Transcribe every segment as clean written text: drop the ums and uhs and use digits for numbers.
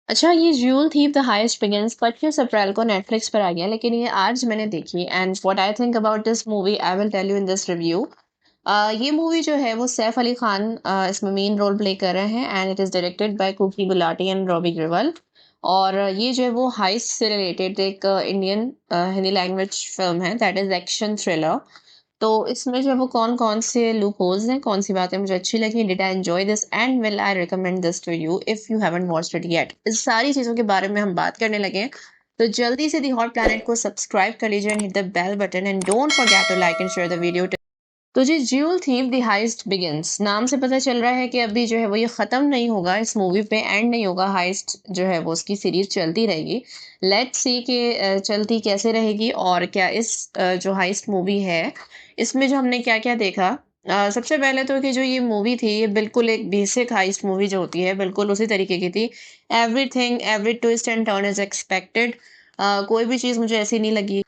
अच्छा, ये jewel thief the heist begins 25 अप्रैल को नेटफ्लिक्स पर आ गया, लेकिन ये आज मैंने देखी and what I think about this movie I will tell you in this review. ये मूवी जो है वो सैफ अली खान इसमें मेन रोल प्ले कर रहे हैं and it is directed by Kookie Gulati and Robbie Grewal. और ये जो है वो हाइस्ट से रिलेटेड एक इंडियन हिंदी लैंग्वेज फिल्म है दैट इज़ एक्शन थ्रिलर। तो इसमें जो है वो कौन-कौन से लूप होल्स हैं, कौन-सी बातें मुझे अच्छी लगी, did I enjoy this and will I recommend this to you if you haven't watched it yet. इस सारी चीज़ों के बारे में हम बात करने लगे हैं। तो जल्दी से द हॉट प्लैनेट को सब्सक्राइब कर लीजिए and hit the bell button and don't forget to like and share the video. तो जी, jewel thief the heist begins नाम से पता चल रहा है कि अभी जो है वो ये ख़त्म नहीं होगा, इस मूवी पे एंड नहीं होगा, हाइस्ट जो है वो उसकी सीरीज़ चलती रहेगी। लेट्स सी कि चलती कैसे रहेगी और क्या इस जो हाइस्ट मूवी है, इसमें जो हमने क्या-क्या देखा। सबसे पहले तो कि जो ये मूवी थी, ये बिल्कुल एक बेसिक हाइस्ट मूवी जो होती है, बिल्कुल उसी तरीके की थी। Everything, every twist and turn is expected. कोई भी चीज़ मुझे ऐसी नहीं लगी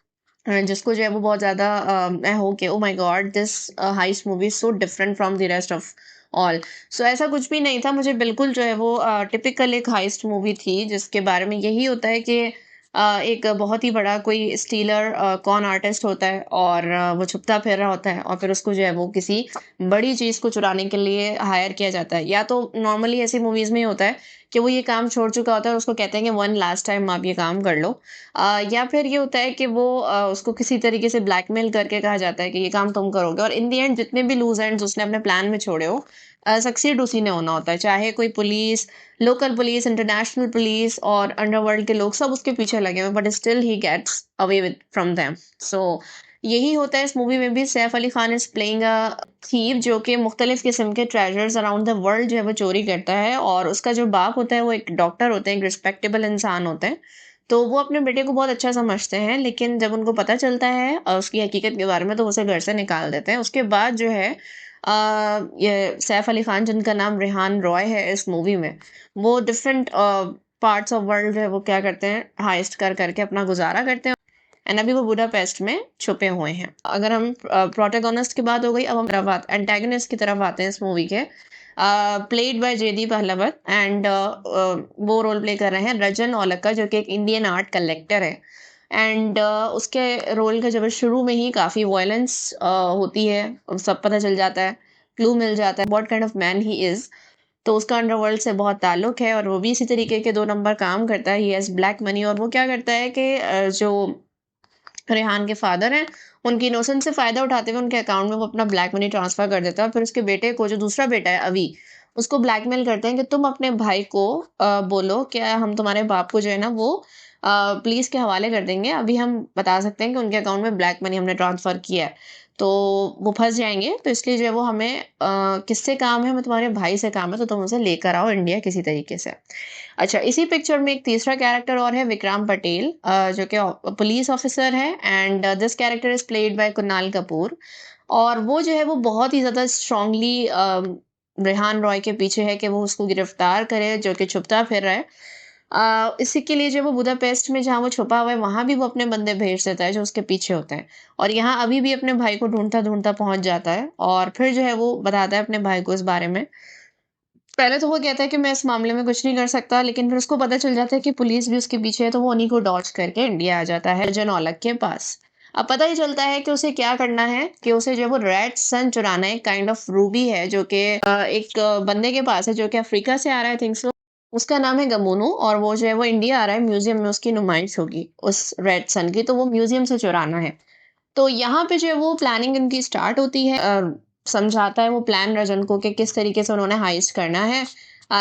जिसको जो है वो बहुत ज़्यादा मैं हो कि oh my god this heist movie is so different from the rest of all. So ऐसा कुछ भी नहीं था, मुझे बिल्कुल जो है वो टिपिकल एक हाइस्ट मूवी थी जिसके बारे में यही होता है कि एक बहुत ही बड़ा कोई स्टीलर कॉन आर्टिस्ट होता है और वो छुपता फिर रहा होता है और फिर उसको जो है वो किसी बड़ी चीज़ को चुराने के लिए हायर किया जाता है। या तो नॉर्मली ऐसी मूवीज़ में ही होता है कि वो ये काम छोड़ चुका होता है और उसको कहते हैं कि वन लास्ट टाइम आप ये काम कर लो। या फिर ये होता है कि वो उसको किसी तरीके से ब्लैकमेल करके कहा जाता है कि ये काम तुम करोगे और इन द एंड जितने भी लूज एंड्स उसने अपने प्लान में छोड़े हो, सक्सीड उसी ने होना होता है, चाहे कोई police, local police, international police और अंडरवर्ल्ड के लोग सब उसके पीछे लगे हुए, but still he gets away with from them. So यही होता है इस मूवी में भी। Saif Ali Khan is playing a thief जो कि मुख्तलिफ किस्म के ट्रेजर्स अराउंड द वर्ल्ड जो है वो चोरी करता है और उसका जो बाप होता है वो एक डॉक्टर होते हैं, एक रिस्पेक्टेबल इंसान होते हैं। तो वो अपने बेटे को बहुत अच्छा समझते हैं, लेकिन जब उनको पता चलता है उसकी हकीकत के बारे में, तो वो उसे घर से निकाल देते हैं। उसके बाद जो है ये सैफ अली खान, जिनका नाम रेहान रॉय है इस मूवी में, वो डिफरेंट पार्ट्स ऑफ वर्ल्ड जो है वो क्या करते हैं, हाइस्ट कर करके अपना गुजारा करते हैं एंड अभी वो बुडापेस्ट में छुपे हुए हैं। अगर हम प्रोटैगनिस्ट की बात हो गई, अब हम तरफ एंटेगनिस्ट की तरफ आते हैं इस मूवी के। Played by Jaideep Ahlawat and वो रोल प्ले कर रहे हैं रजन औलक्का, जो कि एक इंडियन आर्ट कलेक्टर है एंड उसके रोल का जब शुरू में ही काफ़ी वायलेंस होती है और सब पता चल जाता है, क्लू मिल जाता है what kind of man he is. तो उसका अंडरवर्ल्ड से बहुत ताल्लुक है और वो भी इसी तरीके के 2 नंबर काम करता है, ही हैज़ ब्लैक मनी। और वो क्या करता है कि जो रेहान के फादर हैं, उनकी इनोसेंस से फ़ायदा उठाते हुए उनके अकाउंट में वो अपना ब्लैक मनी ट्रांसफ़र कर देता है और फिर उसके बेटे को, जो दूसरा बेटा है अवी, उसको ब्लैकमेल करते हैं कि तुम अपने भाई को बोलो कि हम तुम्हारे बाप को जो है ना वो पुलिस के हवाले कर देंगे। अभी हम बता सकते हैं कि उनके अकाउंट में ब्लैक मनी हमने ट्रांसफ़र किया है। तो वो फँस जाएँगे, तो इसलिए जो है वो हमें किससे काम है? हमें तुम्हारे भाई से काम है, तो तुम उसे लेकर आओ इंडिया किसी तरीके से। अच्छा, इसी पिक्चर में एक तीसरा कैरेक्टर और है, विक्राम पटेल, जो कि पुलिस ऑफिसर है and this character is played by Kunal Kapoor. और वो जो है वो बहुत ही ज़्यादा स्ट्रांगली रेहान रॉय के पीछे है कि वो उसको गिरफ्तार करे, जो कि छुपता फिर रहा है। इसी के लिए जो वो बुदापेस्ट में जहाँ वो छुपा हुआ है, वहाँ भी वो अपने बंदे भेज देता है जो उसके पीछे होते हैं। और यहाँ अभी भी अपने भाई को ढूँढता-ढूँढता पहुँच जाता है और फिर जो है वो बताता है अपने भाई को इस बारे में। पहले तो वो कहता है कि मैं इस मामले में कुछ नहीं कर सकता, लेकिन फिर उसको पता चल जाता है कि पुलिस भी उसके पीछे है, तो वो उन्हीं को डॉच करके इंडिया आ जाता है जन औलख के पास। अब पता ही चलता है कि उसे क्या करना है, कि उसे जो है वो रेड सन चुराना है, काइंड ऑफ रूबी है जो कि एक बंदे के पास है जो कि अफ्रीका से आ रहा है, आई थिंक सो। उसका नाम है गमूनू और वो जो है वो इंडिया आ रहा है, म्यूजियम में उसकी नुमाइश होगी उस रेड सन की, तो वो म्यूजियम से चुराना है। तो यहाँ पे जो है वो प्लानिंग इनकी स्टार्ट होती है। समझाता है वो प्लान रजन को कि किस तरीके से उन्होंने हाइस्ट करना है।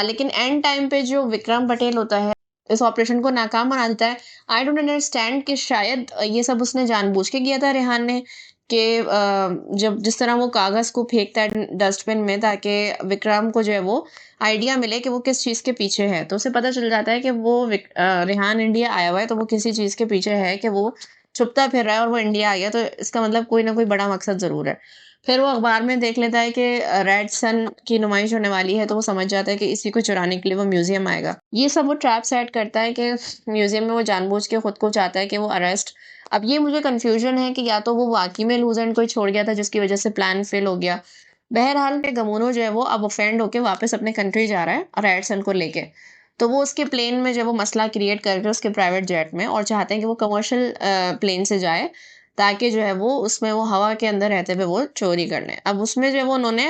लेकिन एंड टाइम पे जो विक्रम पटेल होता है, इस ऑपरेशन को नाकाम बना देता है। आई डोंट अंडरस्टैंड कि शायद ये सब उसने जानबूझ के किया था रेहान ने, कि जब जिस तरह वो कागज़ को फेंकता है डस्टबिन में, ताकि विक्रम को जो है वो आइडिया मिले कि वो किस चीज़ के पीछे है। तो उसे पता चल जाता है कि वो रेहान इंडिया आया हुआ है, तो वो किसी चीज़ के पीछे है, कि वो छुपता फिर रहा है और वो इंडिया आ गया, तो इसका मतलब कोई ना कोई बड़ा मकसद ज़रूर है। फिर वो अखबार में देख लेता है कि रेड सन की नुमाइश होने वाली है, तो वो समझ जाता है कि इसी को चुराने के लिए वो म्यूज़ियम आएगा। ये सब वो ट्रैप सेट करता है कि म्यूज़ियम में वो जानबूझ के खुद को चाहता है कि वो अरेस्ट। अब ये मुझे कन्फ्यूज़न है कि या तो वो वाक़ई में लूज़ एंड कोई छोड़ गया था जिसकी वज़ह से प्लान फ़ेल हो गया। बहरहाल गमूनो जो है वो अब ऑफेंड होके वापस अपने कंट्री जा रहा है रेड सन को लेके। तो वो उसके प्लेन में जब वो मसला क्रिएट करके उसके प्राइवेट जेट में, और चाहते हैं कि वो कमर्शियल प्लेन से जाए ताकि जो है वो उसमें वो हवा के अंदर रहते हुए वो चोरी कर लें। अब उसमें जो है वो उन्होंने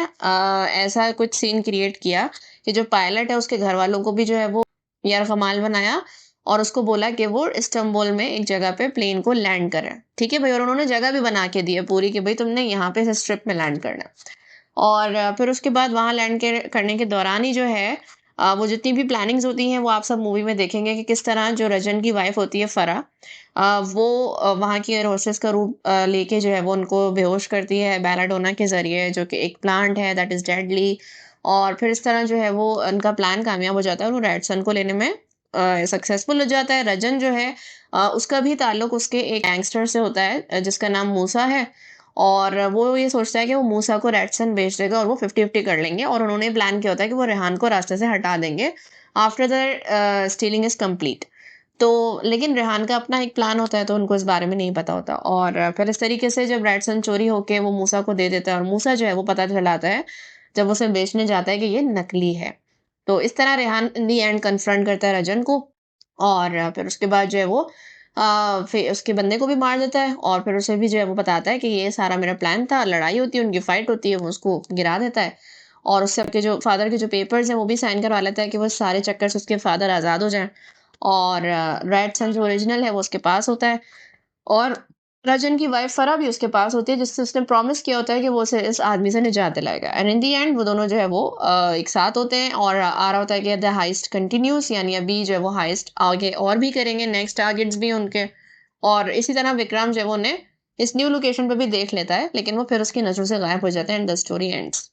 ऐसा कुछ सीन क्रिएट किया कि जो पायलट है उसके घर वालों को भी जो है वो यरगमाल बनाया और उसको बोला कि वो इस्तांबुल में एक जगह पे प्लेन को लैंड करें। ठीक है भाई, और उन्होंने जगह भी बना के दी है पूरी कि भाई तुमने यहाँ पे इस स्ट्रिप में लैंड करना है। और फिर उसके बाद वहाँ लैंड के करने के दौरान ही जो है वो जितनी भी प्लानिंग्स होती हैं वो आप सब मूवी में देखेंगे कि किस तरह जो रजन की वाइफ होती है फरा, वो वहाँ की एयर होस्टेस का रूप लेके जो है वो उनको बेहोश करती है बेलाडोना के ज़रिए, जो कि एक प्लांट है दैट इज़ डेडली। और फिर इस तरह जो है वो उनका प्लान कामयाब हो जाता है और वो रेडसन को लेने में सक्सेसफुल हो जाता है। रजन जो है उसका भी ताल्लुक उसके एक गैंगस्टर से होता है जिसका नाम मूसा है, और वो ये सोचता है कि वो मूसा को रेडसन बेच देगा और वो 50-50 कर लेंगे, और उन्होंने प्लान किया होता है कि वो रेहान को रास्ते से हटा देंगे after the stealing is complete. तो लेकिन रेहान का अपना एक प्लान होता है तो उनको इस बारे में नहीं पता होता, और फिर इस तरीके से जब रेडसन चोरी होके वो मूसा को दे देता है और मूसा जो है वो पता चलाता है जब उसे बेचने जाता है कि ये नकली है। तो इस तरह रेहान इन दी एंड कन्फ्रंट करता है रजन को, और फिर उसके बाद जो है वो फिर उसके बंदे को भी मार देता है, और फिर उसे भी जो है वो बताता है कि ये सारा मेरा प्लान था। लड़ाई होती है, उनकी फाइट होती है, वो उसको गिरा देता है और उससे आपके जो फादर के जो पेपर्स हैं वो भी साइन करवा लेता है कि वो सारे चक्कर से उसके फादर आज़ाद हो जाएं। और रेड सन जो ओरिजिनल है वो उसके पास होता है, और रजन की वाइफ फरा भी उसके पास होती है जिससे उसने प्रॉमिस किया होता है कि वो उसे इस आदमी से निजात दिलाएगा। एंड इन दी एंड वो दोनों जो है वो एक साथ होते हैं, और आ रहा होता है कि द हाइस्ट कंटिन्यूस, यानी अभी जो है वो हाइस्ट आगे और भी करेंगे, नेक्स्ट टारगेट्स भी उनके। और इसी तरह विक्रम जो है वो उन्हें इस न्यू लोकेशन पे भी देख लेता है, लेकिन वो फिर उसकी नजरों से गायब हो जाते हैं एंड द स्टोरी एंड्स।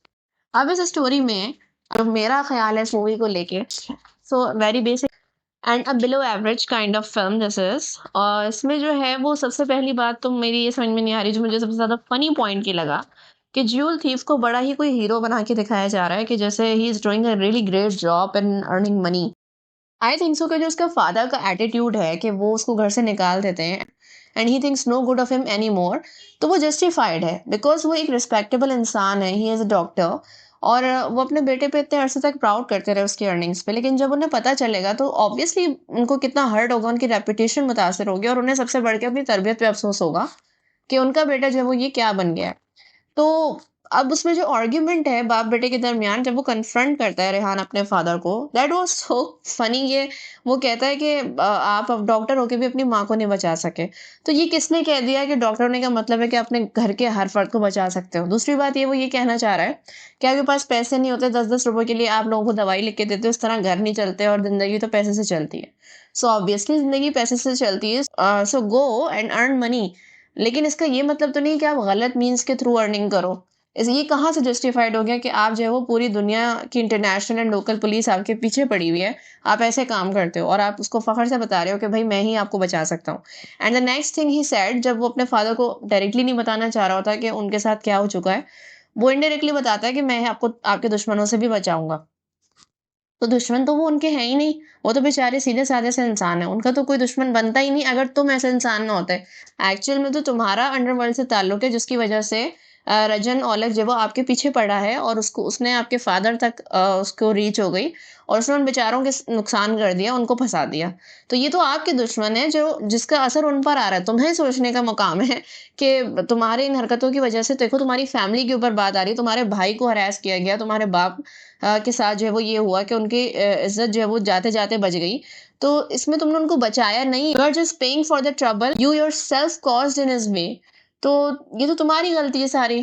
अब इस स्टोरी में जो मेरा ख्याल है इस मूवी को लेके, so very basic and a below average kind of film this is. और इसमें जो है वो सबसे पहली बात तो मेरी ये समझ में नहीं आ रही, जो मुझे सबसे ज्यादा फनी पॉइंट की लगा, कि ज्यूल थीफ को बड़ा ही कोई हीरो बना के दिखाया जा रहा है कि जैसे he is doing a really great job in earning money. I think so कि जो उसका फादर का एटीट्यूड है कि वो उसको घर से निकाल देते हैं and he thinks no good of him any more, तो वो जस्टिफाइड है बिकॉज वो एक रिस्पेक्टेबल इंसान है, ही इज़ अ डॉक्टर, और वो अपने बेटे पे इतने अरसे तक प्राउड करते रहे उसकी अर्निंग्स पे, लेकिन जब उन्हें पता चलेगा तो ऑब्वियसली उनको कितना हर्ट होगा, उनकी रेपुटेशन मुतासर होगी, और उन्हें सबसे बढ़ के अपनी तरबियत पे अफसोस होगा कि उनका बेटा जो है वो ये क्या बन गया है। तो अब उसमें जो आर्ग्यूमेंट है बाप बेटे के दरमियान जब वो कन्फ्रंट करता है रेहान अपने फादर को, दैट वाज सो फनी। ये वो कहता है कि आप अब डॉक्टर होके भी अपनी माँ को नहीं बचा सके, तो ये किसने कह दिया कि डॉक्टर होने का मतलब है कि अपने घर के हर फर्द को बचा सकते हो। दूसरी बात ये वो ये कहना चाह रहा है कि आपके पास पैसे नहीं होते 10-10 रुपए के लिए आप लोगों को दवाई लिख के देते हो, इस तरह घर नहीं चलते और जिंदगी तो पैसे से चलती है। सो ऑब्वियसली जिंदगी पैसे से चलती है, सो गो एंड अर्न मनी, लेकिन इसका ये मतलब तो नहीं कि आप गलत मीन्स के थ्रू अर्निंग करो। ये कहाँ से जस्टिफाइड हो गया कि आप जो है वो पूरी दुनिया की इंटरनेशनल एंड लोकल पुलिस आपके पीछे पड़ी हुई है, आप ऐसे काम करते हो और आप उसको फखर से बता रहे हो कि भाई मैं ही आपको बचा सकता हूँ। And the next thing he said, जब वो अपने फादर को डायरेक्टली नहीं बताना चाह रहा होता कि उनके साथ क्या हो चुका है, वो इनडायरेक्टली बताता है कि मैं आपको आपके दुश्मनों से भी बचाऊंगा। तो दुश्मन तो वो उनके हैं ही नहीं, वो तो बेचारे सीधे साधे से इंसान है, उनका तो कोई दुश्मन बनता ही नहीं अगर तुम ऐसे इंसान ना होते। एक्चुअल में तो तुम्हारा अंडरवर्ल्ड से ताल्लुक है जिसकी वजह से रजन औलख जो वो आपके पीछे पड़ा है, और उसको उसने आपके फादर तक उसको रीच हो गई, और उसने उन बेचारों के नुकसान कर दिया, उनको फंसा दिया। तो ये तो आपके दुश्मन है जो जिसका असर उन पर आ रहा है। तुम्हें सोचने का मुकाम है कि तुम्हारी इन हरकतों की वजह से देखो तुम्हारी फैमिली के ऊपर बात आ रही है, तुम्हारे भाई को हरास किया गया, तुम्हारे बाप के साथ जो है वो ये हुआ कि उनकी इज्जत जो है वो जाते जाते बच गई। तो इसमें तुमने उनको बचाया नहीं, you are just paying for the trouble you yourself caused in his way. तो ये तो तुम्हारी गलती है सारी।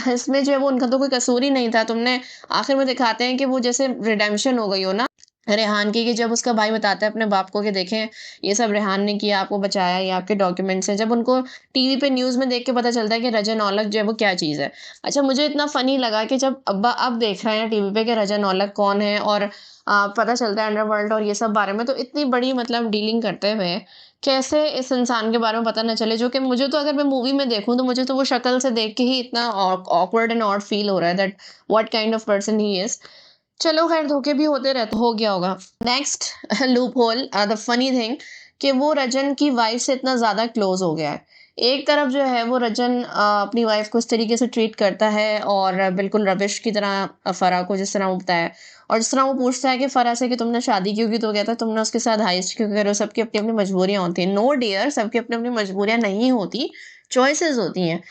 इसमें जो है वो उनका तो कोई कसूर ही नहीं था। तुमने आखिर में दिखाते हैं कि वो जैसे रिडेम्पशन हो गई हो ना रेहान की, कि जब उसका भाई बताता है अपने बाप को कि देखें ये सब रेहान ने किया, आपको बचाया, ये आपके डॉक्यूमेंट्स हैं, जब उनको टीवी पे न्यूज़ में देख के पता चलता है कि रजन औलख जो है वो क्या चीज़ है। अच्छा, मुझे इतना फनी लगा कि जब अब्बा अब देख रहे हैं टीवी पे कि रजन औलख कौन है, और पता चलता है अंडरवर्ल्ड और ये सब बारे में, तो इतनी बड़ी मतलब डीलिंग करते हुए कैसे इस इंसान के बारे में पता ना चले, जो कि मुझे तो अगर मैं मूवी में देखूं तो मुझे तो वो शक्ल से देख के ही इतना ऑकवर्ड एंड ऑड फील हो रहा है that what kind of person he is. चलो खैर, धोखे भी होते रहते, हो गया होगा। Next loop hole, the funny thing कि वो रजन की वाइफ से इतना ज़्यादा क्लोज हो गया है एक तरफ जो है वो रजन अपनी वाइफ को इस तरीके से ट्रीट करता है और बिल्कुल रबिश की तरह फराह को जिस तरह वो बताया और जिस तरह वो पूछता है कि फराह से कि तुमने शादी क्यों की, तो कहता है तुमने उसके साथ हाइस्ट क्यों करे हो, सबकी अपनी अपनी मजबूरियां होती हैं। नो डियर, सबकी अपनी अपनी मजबूरियां नहीं होती, चॉइसेस होती हैं।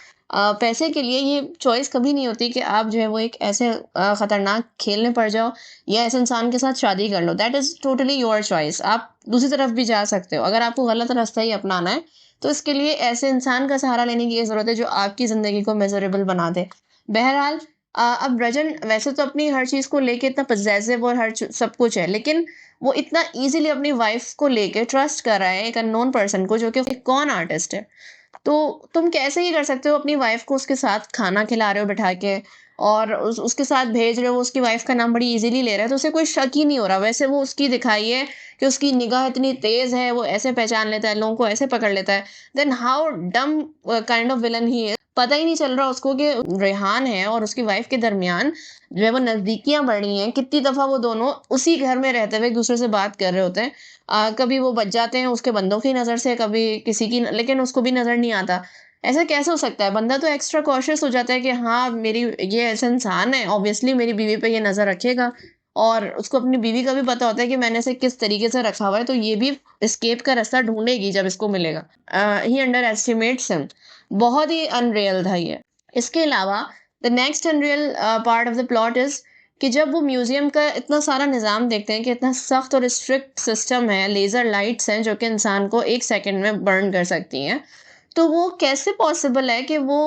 पैसे के लिए ये चॉइस कभी नहीं होती कि आप जो है वो एक ऐसे खतरनाक खेल में पड़ जाओ या ऐसे इंसान के साथ शादी कर लो। That is totally your choice. आप दूसरी तरफ भी जा सकते हो, अगर आपको गलत रास्ता ही अपनाना है तो इसके लिए ऐसे इंसान का सहारा लेने की ये ज़रूरत है जो आपकी ज़िंदगी को मेज़रेबल बना दे। बहरहाल अब रजन वैसे तो अपनी हर चीज़ को लेके इतना पॉसेसिव और सब कुछ है, लेकिन वो इतना ईज़िली अपनी वाइफ़ को लेके ट्रस्ट कर रहा है एक अननोन पर्सन को, जो कि एक कॉन आर्टिस्ट है। तो तुम कैसे ये कर सकते हो, अपनी वाइफ़ को उसके साथ खाना खिला रहे हो बिठा के और उसके साथ भेज रहे हो, वो उसकी वाइफ़ का नाम बड़ी ईज़िली ले रहा है, तो उसे कोई शक ही नहीं हो रहा। वैसे वो उसकी दिखाई है कि उसकी निगाह इतनी तेज़ है, वो ऐसे पहचान लेता है, लोगों को ऐसे पकड़ लेता है। Then how dumb kind of villain he is. पता ही नहीं चल रहा उसको कि रेहान है और उसकी वाइफ़ के दरमियान जो है वो नज़दीकियाँ बढ़ी हैं। कितनी दफ़ा वो दोनों उसी घर में रहते हुए एक-दूसरे से बात कर रहे होते हैं। कभी वो बच जाते हैं उसके बंदों की नज़र से, कभी किसी की, लेकिन उसको भी नज़र नहीं आता। ऐसा कैसे हो सकता है? बंदा तो एक्स्ट्रा कॉशियस हो जाता है कि हाँ, मेरी ये ऐसा इंसान है, ऑब्वियसली मेरी बीवी पे ये नज़र रखेगा और उसको अपनी बीवी का भी पता होता है कि मैंने इसे किस तरीके से रखा हुआ है, तो ये भी एस्केप का रास्ता ढूँढेगी जब इसको मिलेगा। ही अंडर एस्टिमेट्स हिम। बहुत ही अनरियल था ये। इसके अलावा the next unreal part of the plot is कि जब वो म्यूज़ियम का इतना सारा निज़ाम देखते हैं कि इतना सख्त और स्ट्रिक्ट सिस्टम है, लेज़र लाइट्स हैं जो कि इंसान को 1 सेकंड में बर्न कर सकती हैं। तो वो कैसे पॉसिबल है कि वो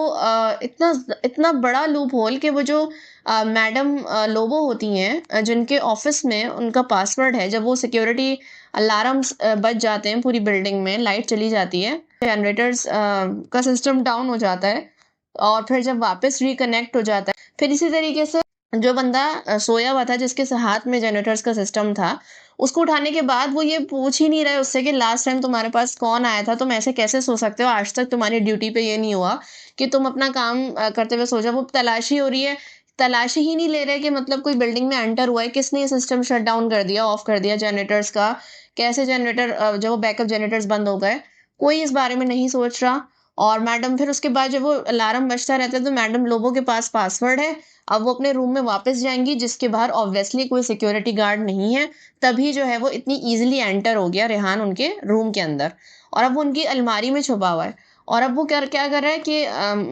इतना इतना बड़ा लूप होल कि वो जो मैडम लोबो होती हैं, जिनके ऑफिस में उनका पासवर्ड है, जब वो सिक्योरिटी अलार्म्स बज जाते हैं पूरी बिल्डिंग में, लाइट चली जाती है, जनरेटर्स का सिस्टम डाउन हो जाता है और फिर जब वापस रिकनेक्ट हो जाता है, फिर इसी तरीके से जो बंदा सोया हुआ था जिसके हाथ में जनरेटर्स का सिस्टम था, उसको उठाने के बाद वो ये पूछ ही नहीं रहे उससे कि लास्ट टाइम तुम्हारे पास कौन आया था, तुम ऐसे कैसे सो सकते हो, आज तक तुम्हारी ड्यूटी पे ये नहीं हुआ कि तुम अपना काम करते हुए सो जाओ। वो तलाशी हो रही है, तलाशी ही नहीं ले रहे कि मतलब कोई बिल्डिंग में एंटर हुआ है, किसने ये सिस्टम शट डाउन कर दिया, ऑफ कर दिया जनरेटर्स का, कैसे जनरेटर जब वो बैकअप जनरेटर्स बंद हो गए, कोई इस बारे में नहीं सोच रहा। और मैडम फिर उसके बाद जब वो अलार्म बजता रहता है तो मैडम लोगों के पास पासवर्ड है, अब वो अपने रूम में वापस जाएँगी जिसके बाहर ऑब्वियसली कोई सिक्योरिटी गार्ड नहीं है। तभी जो है वो इतनी ईज़िली एंटर हो गया रेहान उनके रूम के अंदर और अब वो उनकी अलमारी में छुपा हुआ है। और अब वो क्या कर रहा है कि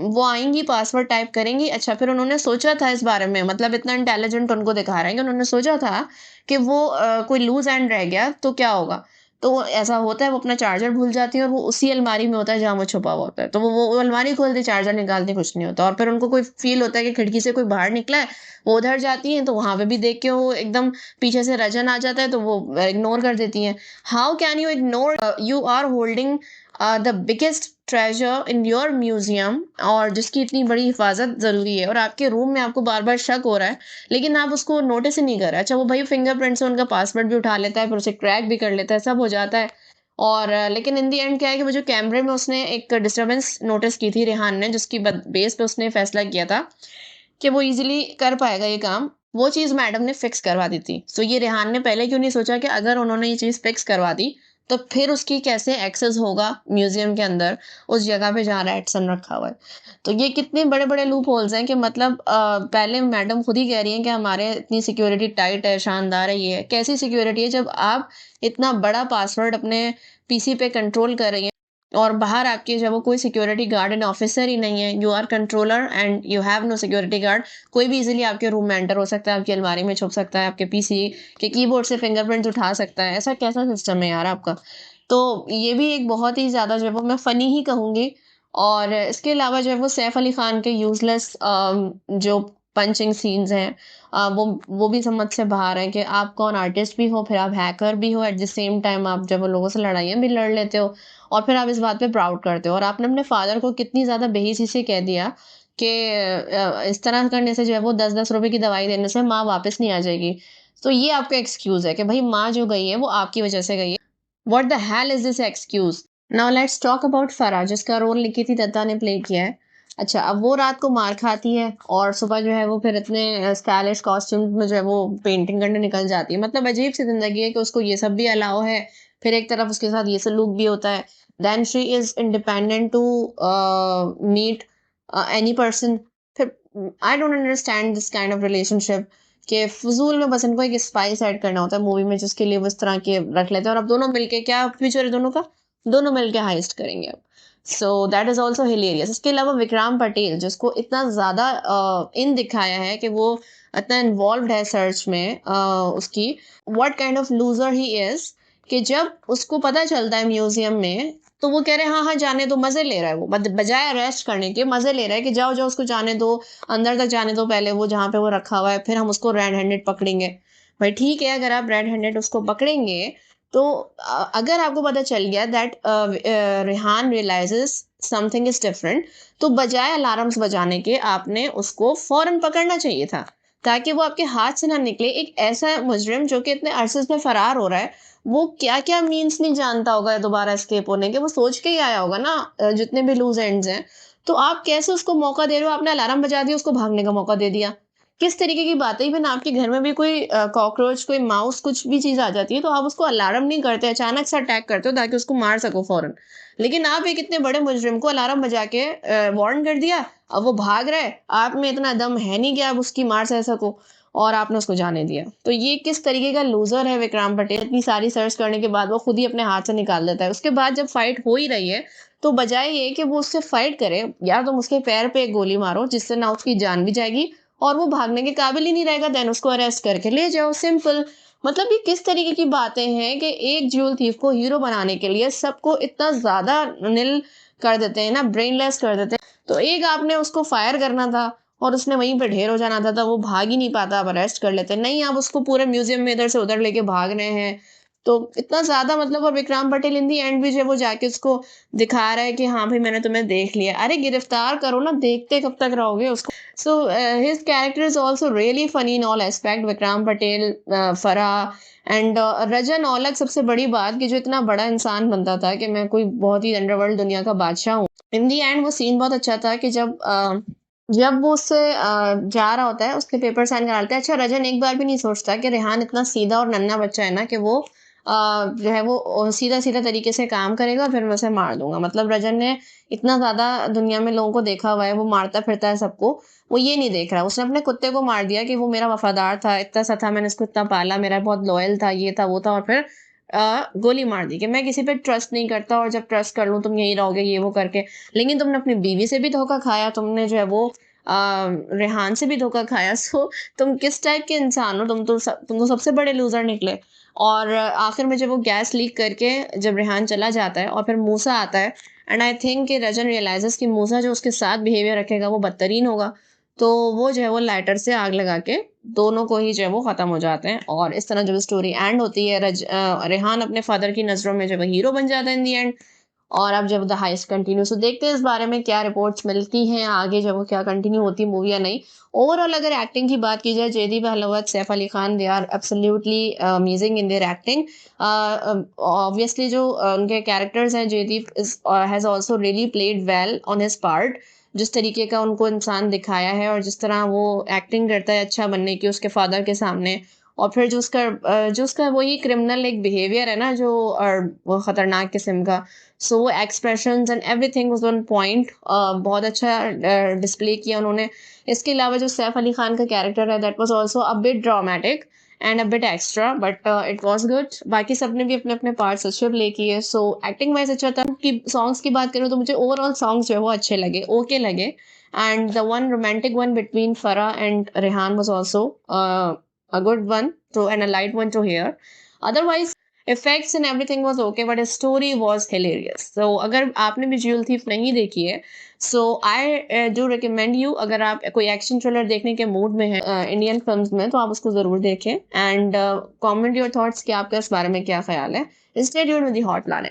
वो आएँगी, पासवर्ड टाइप करेंगी। अच्छा, फिर उन्होंने सोचा था इस बारे में, मतलब इतना इंटेलिजेंट उनको दिखा रहे हैं कि उन्होंने सोचा था कि वो कोई लूज़ एंड रह गया तो क्या होगा? तो ऐसा होता है, वो अपना चार्जर भूल जाती है और वो उसी अलमारी में होता है जहाँ वो छुपा हुआ होता है। तो वो अलमारी खोलती, चार्जर निकालती, कुछ नहीं होता और फिर उनको कोई फ़ील होता है कि खिड़की से कोई बाहर निकला है, वो उधर जाती हैं तो वहाँ पे भी देख के वो एकदम पीछे से रजन आ जाता है तो वो इग्नोर कर देती हैं। How can you ignore, you are holding the biggest treasure in your museum और जिसकी इतनी बड़ी हिफ़ाज़त ज़रूरी है और आपके रूम में आपको बार-बार शक हो रहा है, लेकिन आप उसको नोटिस ही नहीं कर रहे। अच्छा, वो भाई फिंगरप्रिंट से उनका पासवर्ड भी उठा लेता है, फिर उसे क्रैक भी कर लेता है, सब हो जाता है। और लेकिन इन द एंड क्या है कि वो जो कैमरे में उसने एक डिस्टर्बेंस नोटिस की थी रेहान ने, जिसकी बेस पे उसने फैसला किया था कि वो इजीली कर पाएगा ये काम, वो चीज़ मैडम ने फिक्स करवा दी थी। सो ये रेहान ने पहले क्यों नहीं सोचा कि अगर उन्होंने ये चीज़ फिक्स करवा दी तो फिर उसकी कैसे एक्सेस होगा म्यूजियम के अंदर उस जगह पे जहाँ रेटसन रखा हुआ है। तो ये कितने बड़े बड़े लूप होल्स हैं कि मतलब पहले मैडम खुद ही कह रही हैं कि हमारे इतनी सिक्योरिटी टाइट है, शानदार है, ये है। कैसी सिक्योरिटी है जब आप इतना बड़ा पासवर्ड अपने पीसी पे कंट्रोल कर रही हैं और बाहर आपके जब वो कोई सिक्योरिटी गार्ड एंड ऑफिसर ही नहीं है, you are controller and you have no security guard. कोई भी इजीली आपके रूम में एंटर हो सकता है, आपकी अलमारी में छुप सकता है, आपके पीसी के कीबोर्ड से फिंगरप्रिंट्स उठा सकता है। ऐसा कैसा सिस्टम है यार आपका? तो ये भी एक बहुत ही ज़्यादा जो है वो मैं फ़नी ही कहूँगी। और इसके अलावा जो है वो सैफ अली खान के यूज़लेस जो पंचिंग सीन्स हैं, वो भी समझ से बाहर हैं कि आप कौन आर्टिस्ट भी हो, फिर आप हैकर भी हो, एट द सेम टाइम आप जब वो लोगों से लड़ाइयाँ भी लड़ लेते हो और फिर आप इस बात पे प्राउड करते हो। और आपने अपने फादर को कितनी ज़्यादा बेहिसी से कह दिया कि इस तरह करने से जो है वो 10-10 रुपए की दवाई देने से माँ वापस नहीं आ जाएगी। तो ये आपका एक्सक्यूज़ है कि भई माँ जो गई है वो आपकी वज़ह से गई है। What the hell is this excuse? Now let's talk about Farah, जिसका रोल निकिता दत्ता ने प्ले किया है। अच्छा, अब वो रात को मार खाती है और सुबह जो है वो फिर इतने स्टाइलिश कॉस्ट्यूम्स में जो है वो पेंटिंग करने निकल जाती है। मतलब अजीब सी ज़िंदगी है कि उसको ये सब भी अलाउ है, फिर एक तरफ उसके साथ ये सलूक भी होता है। Then she is independent to meet any person. फिर I don't understand this kind of relationship कि फजूल में बस इनको एक स्पाइस ऐड करना होता है मूवी में, जिसके लिए वो इस तरह के रख लेते हैं, और अब दोनों मिलके क्या फ्यूचर है दोनों का, दोनों मिलके हाइस्ट करेंगे अब। So that is also hilarious. इसके अलावा विक्राम पटेल, जिसको इतना ज्यादा इन दिखाया है कि वो इतना इन्वॉल्व है सर्च में, उसकी what kind of loser he is, कि जब उसको पता चलता है म्यूजियम में, तो वो कह रहे हैं हाँ हाँ जाने दो, मजे ले रहा है वो, बजाय अरेस्ट करने के मजे ले रहा है कि जाओ जाओ उसको जाने दो, अंदर तक जाने दो पहले, वो जहाँ पे वो रखा हुआ है, फिर हम उसको रेड हैंडेड पकड़ेंगे। भाई ठीक है, अगर आप रेड हैंडेड उसको पकड़ेंगे तो अगर आपको पता चल गया that Rehan realises something is different, तो बजाय अलार्म्स बजाने के आपने उसको फौरन पकड़ना चाहिए था, ताकि वो आपके हाथ से ना निकले। एक ऐसा मुजरिम जो कि इतने अरसे से फरार हो रहा है, वो क्या क्या मीन्स नहीं जानता होगा दोबारा एस्केप होने के, वो सोच के ही आया होगा ना, जितने भी लूज एंड्स हैं। तो आप कैसे उसको मौका दे रहे हो? आपने अलार्म बजा दिया, उसको भागने का मौका दे दिया। किस तरीके की बात है? इवन आपके घर में भी कोई कॉकरोच, कोई माउस, कुछ भी चीज आ जाती है, तो आप उसको अलार्म नहीं करते, अचानक से अटैक करते हो ताकि उसको मार सको फौरन। लेकिन आप एक इतने बड़े मुजरिम को अलार्म बजा के वार्न कर दिया, अब वो भाग रहा है, आप में इतना दम है नहीं कि आप उसकी मार सह सको, और आपने उसको जाने दिया। तो ये किस तरीके का लूजर है विक्राम पटेल? इतनी सारी सर्च करने के बाद वो खुद ही अपने हाथ से निकाल देता है। उसके बाद जब फाइट हो ही रही है, तो बजाय ये कि वो उससे फाइट करे, या तुम उसके पैर पे एक गोली मारो जिससे ना उसकी जान भी जाएगी और वो भागने के काबिल ही नहीं रहेगा, देन उसको अरेस्ट करके ले जाओ, सिंपल। मतलब ये किस तरीके की बातें हैं कि एक ज्वेल थीफ को हीरो बनाने के लिए सबको इतना ज्यादा निल कर देते हैं ना, ब्रेनलेस कर देते हैं। तो एक आपने उसको फायर करना था और उसने वहीं पे ढेर हो जाना था, तो वो भाग ही नहीं पाता, आप अरेस्ट कर लेते। नहीं, आप उसको पूरे म्यूजियम में इधर से उधर लेके भाग रहे हैं, तो इतना ज्यादा मतलब। और विक्राम पटेल इन दी एंड भी जो वो जाके उसको दिखा रहा है कि हाँ भाई मैंने तुम्हें देख लिया। अरे गिरफ्तार करो ना, देखते कब तक रहोगे उसको? So his character is also really funny in all aspect. Vikram Patel, Farah and Rajan Aulakh, सबसे बड़ी बात कि जो इतना बड़ा इंसान बनता था कि मैं कोई बहुत ही अंडरवर्ल्ड दुनिया का बादशाह हूँ, इन दी एंड वो सीन बहुत अच्छा था कि जब वो उससे जा रहा होता है, उसके पेपर साइन कराते हैं। अच्छा, रजन एक बार भी नहीं सोचता कि रेहान इतना सीधा और नन्हा बच्चा है ना, कि वो जो है वो सीधा सीधा तरीके से काम करेगा, फिर मैं उसे मार दूंगा। मतलब रजन ने इतना ज्यादा दुनिया में लोगों को देखा हुआ है, वो मारता फिरता है सबको, वो ये नहीं देख रहा। उसने अपने कुत्ते को मार दिया कि वो मेरा वफादार था, इतना सा था, मैंने इसको इतना पाला, मेरा बहुत लॉयल था, ये था वो था, और फिर गोली मार दी कि मैं किसी पे ट्रस्ट नहीं करता, और जब ट्रस्ट कर लूं तुम यही रहोगे, ये वो करके। लेकिन तुमने अपनी बीवी से भी धोखा खाया, तुमने जो है वो रेहान से भी धोखा खाया। सो तुम किस टाइप के इंसान हो? तुम तो सबसे बड़े लूजर निकले। और आखिर में जब वो गैस लीक करके जब रेहान चला जाता है और फिर मूसा आता है, एंड आई थिंक कि रजन रियलाइजेस कि मूसा जो उसके साथ बिहेवियर रखेगा वो बदतरीन होगा, तो वो जो है वो लाइटर से आग लगा के दोनों को ही जो है वो खत्म हो जाते हैं। और इस तरह जब स्टोरी एंड होती है, रेहान अपने फादर की नजरों में जब हीरो बन जाता है इन दी एंड। और अब जब द हाइस्ट कंटिन्यू, तो देखते हैं इस बारे में क्या रिपोर्ट्स मिलती हैं आगे, जब वो क्या कंटिन्यू होती है मूवी या नहीं। ओवरऑल अगर एक्टिंग की बात की जाए, Jaideep Ahlawat, Saif Ali Khan, they are absolutely amazing in their acting. Obviously जो उनके कैरेक्टर्स हैं, Jaideep has also really played well on his part. जिस तरीके का उनको इंसान दिखाया है और जिस तरह वो एक्टिंग करता है अच्छा बनने की उसके फादर के सामने, और फिर जो उसका वही क्रिमिनल एक बिहेवियर है ना, जो वो खतरनाक किस्म का। सो वो expressions and everything was on point, बहुत अच्छा डिस्प्ले किया उन्होंने। इसके अलावा जो सैफ अली खान का कैरेक्टर है, that was also a bit dramatic and a bit extra, but it was good. बाकी सबने भी अपने अपने पार्ट्स अच्छे प्ले किए। सो एक्टिंग वाइज अच्छा था। कि सॉन्ग्स की बात करूँ तो मुझे ओवरऑल सॉन्ग्स जो है वो अच्छे लगे, ओके लगे। And the one romantic one between Farah and Rehan was also a good one to and a light one to hear. Otherwise, effects and everything was okay, but the story was hilarious. So अगर आपने भी jewel thief नहीं देखी है, so I do recommend you, अगर आप कोई action thriller देखने के मूड में हैं इंडियन फिल्म्स में, तो आप उसको जरूर देखें। एंड कमेंट योर थॉट्स कि आपका इस बारे में क्या ख्याल है। Stay tuned with the hot planet.